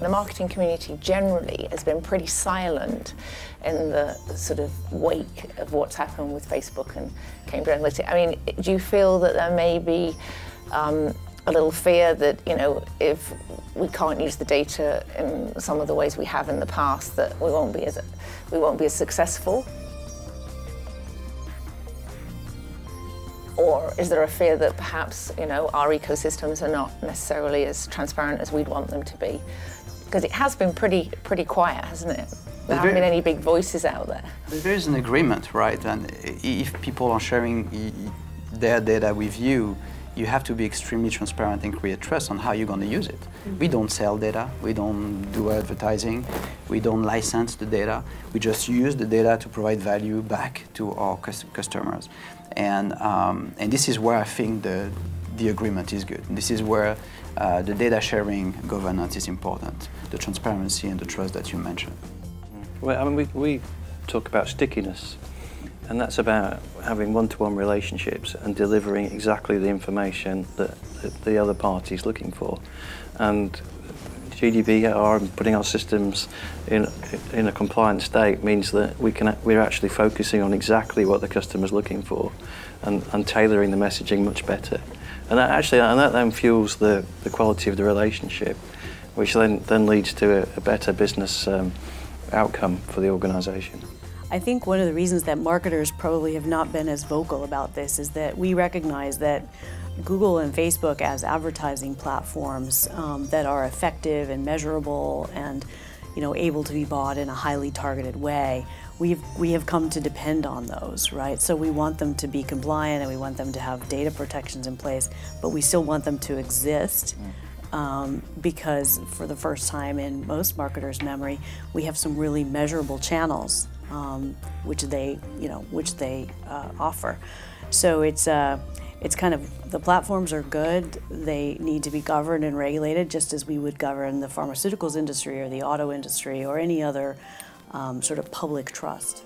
the marketing community generally has been pretty silent in the sort of wake of what's happened with Facebook and Cambridge Analytica. I mean, do you feel that there may be a little fear that, you know, if we can't use the data in some of the ways we have in the past, that we won't be as successful? Or is there a fear that perhaps, you know, our ecosystems are not necessarily as transparent as we'd want them to be? Because it has been pretty quiet, hasn't it? There haven't been any big voices out there. There is an agreement, right? And if people are sharing their data with you, you have to be extremely transparent and create trust on how you're going to use it. We don't sell data, we don't do advertising, we don't license the data. We just use the data to provide value back to our customers. And this is where I think the agreement is good. This is where the data sharing governance is important, the transparency and the trust that you mentioned. Well, I mean, we talk about stickiness, and that's about having one-to-one relationships and delivering exactly the information that the other party is looking for. And GDPR and putting our systems in a compliant state means that we're actually focusing on exactly what the customer's looking for and tailoring the messaging much better. And that then fuels the quality of the relationship, which then leads to a better business outcome for the organisation. I think one of the reasons that marketers probably have not been as vocal about this is that we recognize that Google and Facebook as advertising platforms that are effective and measurable and, you know, able to be bought in a highly targeted way, we have come to depend on those, right? So we want them to be compliant and we want them to have data protections in place, but we still want them to exist. Because for the first time in most marketers' memory, we have some really measurable channels which they offer. So it's kind of, the platforms are good. They need to be governed and regulated just as we would govern the pharmaceuticals industry or the auto industry or any other sort of public trust.